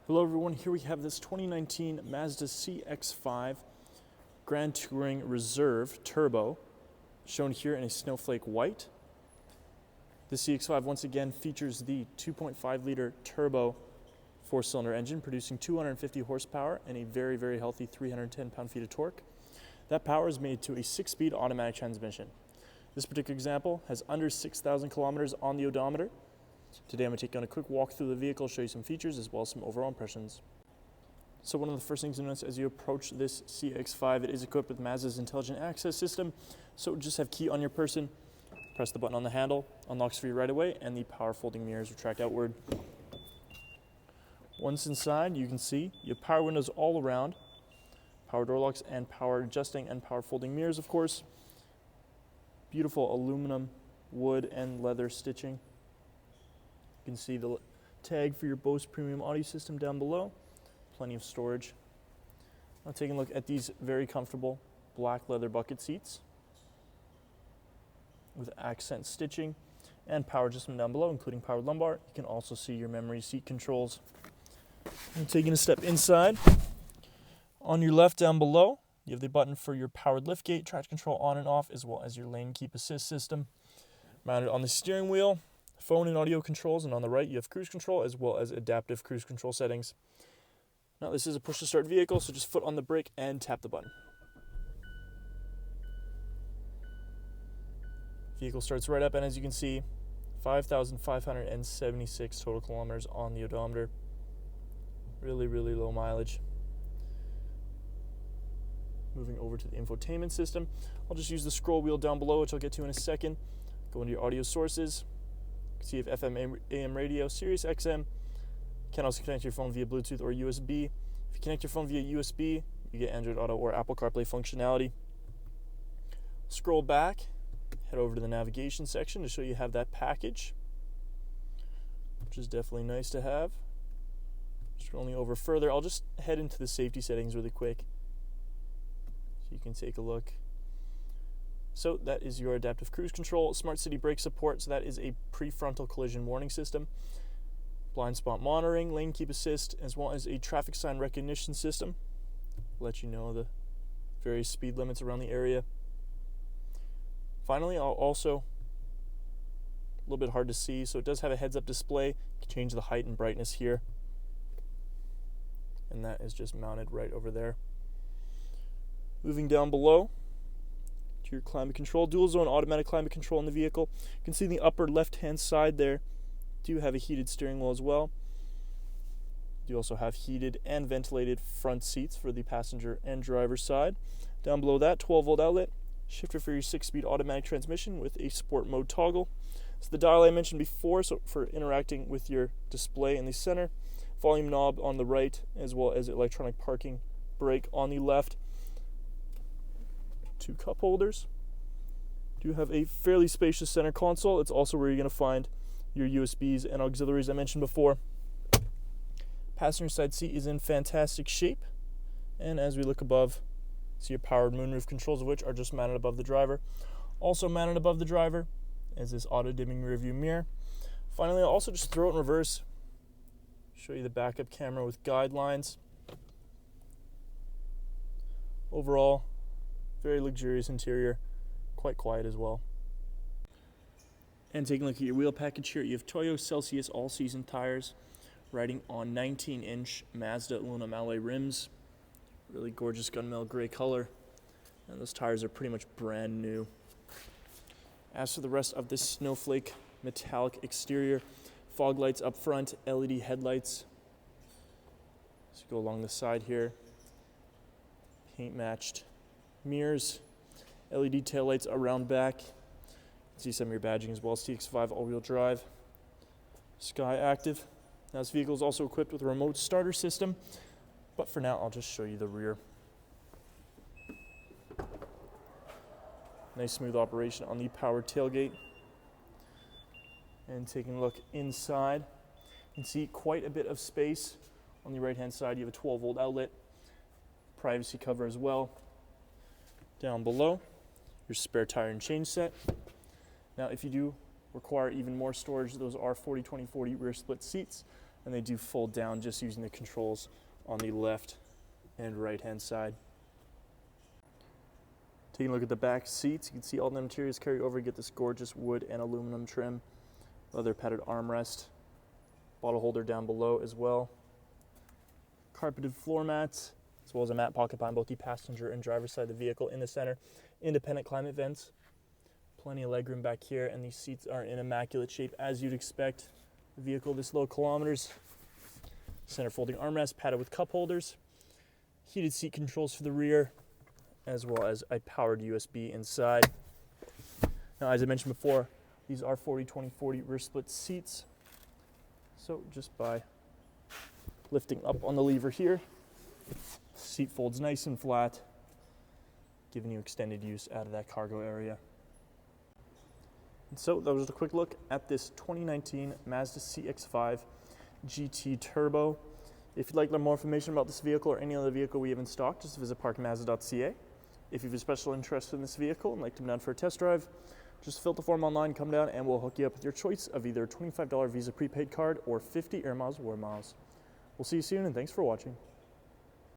Hello everyone, here we have this 2019 Mazda CX-5 Grand Touring Reserve Turbo, shown here in a snowflake white. The CX-5 once again features the 2.5 liter turbo 4-cylinder engine producing 250 horsepower and a very, very healthy 310 pound-feet of torque. That power is made to a 6-speed automatic transmission. This particular example has under 6,000 kilometers on the odometer. Today I'm going to take you on a quick walk through the vehicle, show you some features as well as some overall impressions. So one of the first things to notice as you approach this CX-5, it is equipped with Mazda's intelligent access system. So just have key on your person, press the button on the handle, unlocks for you right away, and the power folding mirrors retract outward. Once inside, you can see you have power windows all around, power door locks and power adjusting and power folding mirrors, of course. Beautiful aluminum, wood, and leather stitching. You can see the tag for your BOSE premium audio system down below. Plenty of storage. Now taking a look at these very comfortable black leather bucket seats with accent stitching and power adjustment down below, including powered lumbar. You can also see your memory seat controls. And taking a step inside, on your left down below, you have the button for your powered liftgate, traction control on and off, as well as your lane keep assist system. Mounted on the steering wheel, phone and audio controls, and on the right you have cruise control as well as adaptive cruise control settings. Now this is a push to start vehicle, so just foot on the brake and tap the button. Vehicle starts right up, and as you can see, 5,576 total kilometers on the odometer. Really, really low mileage. Moving over to the infotainment system, I'll just use the scroll wheel down below, which I'll get to in a second. Go into your audio sources. You can see you have FM, AM radio, SiriusXM. You can also connect your phone via Bluetooth or USB. If you connect your phone via USB, you get Android Auto or Apple CarPlay functionality. Scroll back, head over to the navigation section to show you have that package, which is definitely nice to have. Scrolling over further, I'll just head into the safety settings really quick so you can take a look. So that is your adaptive cruise control, smart city brake support, so that is a prefrontal collision warning system, blind spot monitoring, lane keep assist, as well as a traffic sign recognition system. Let you know the various speed limits around the area. Finally, I'll also, a little bit hard to see, so it does have a heads-up display. You can change the height and brightness here. And that is just mounted right over there. Moving down below to your climate control, dual zone automatic climate control in the vehicle. You can see in the upper left hand side there, do have a heated steering wheel as well. You also have heated and ventilated front seats for the passenger and driver side. Down below that, 12-volt outlet, shifter for your 6-speed automatic transmission with a sport mode toggle. So the dial I mentioned before, so for interacting with your display in the center, volume knob on the right, as well as electronic parking brake on the left. 2 cup holders. Do have a fairly spacious center console. It's also where you're going to find your USBs and auxiliaries I mentioned before. Passenger side seat is in fantastic shape, and as we look above, see your powered moonroof controls, of which are just mounted above the driver. Also mounted above the driver is this auto dimming rear view mirror. Finally, I'll also just throw it in reverse, show you the backup camera with guidelines. Overall, very luxurious interior, quite quiet as well. And taking a look at your wheel package here, you have Toyo Celsius all-season tires, riding on 19-inch Mazda aluminum alloy rims. Really gorgeous gunmetal gray color, and those tires are pretty much brand new. As for the rest of this snowflake metallic exterior, fog lights up front, LED headlights. Let's go along the side here. Paint matched mirrors, LED taillights around back. You can see some of your badging as well. CX-5 all-wheel drive, i-ACTIV. Now this vehicle is also equipped with a remote starter system, but for now I'll just show you the rear. Nice smooth operation on the powered tailgate. And taking a look inside, you can see quite a bit of space. On the right hand side you have a 12-volt outlet, privacy cover as well. Down below, your spare tire and chain set. Now if you do require even more storage, those are 40-20-40 rear split seats, and they do fold down just using the controls on the left and right hand side. Taking a look at the back seats, you can see all the interiors carry over. You get this gorgeous wood and aluminum trim, leather padded armrest, bottle holder down below as well, carpeted floor mats, as well as a mat pocket behind both the passenger and driver's side of the vehicle in the center, independent climate vents, plenty of legroom back here, and these seats are in immaculate shape as you'd expect. The vehicle this low kilometers, center folding armrest padded with cup holders, heated seat controls for the rear, as well as a powered USB inside. Now, as I mentioned before, these are 40-20-40 rear split seats. So just by lifting up on the lever here, seat folds nice and flat, giving you extended use out of that cargo area. And so that was just a quick look at this 2019 Mazda CX-5 GT Turbo. If you'd like to learn more information about this vehicle or any other vehicle we have in stock, just visit parkmazda.ca. If you have a special interest in this vehicle and like to come down for a test drive, just fill out the form online, come down, and we'll hook you up with your choice of either a $25 Visa prepaid card or 50 air miles or miles. We'll see you soon, and thanks for watching.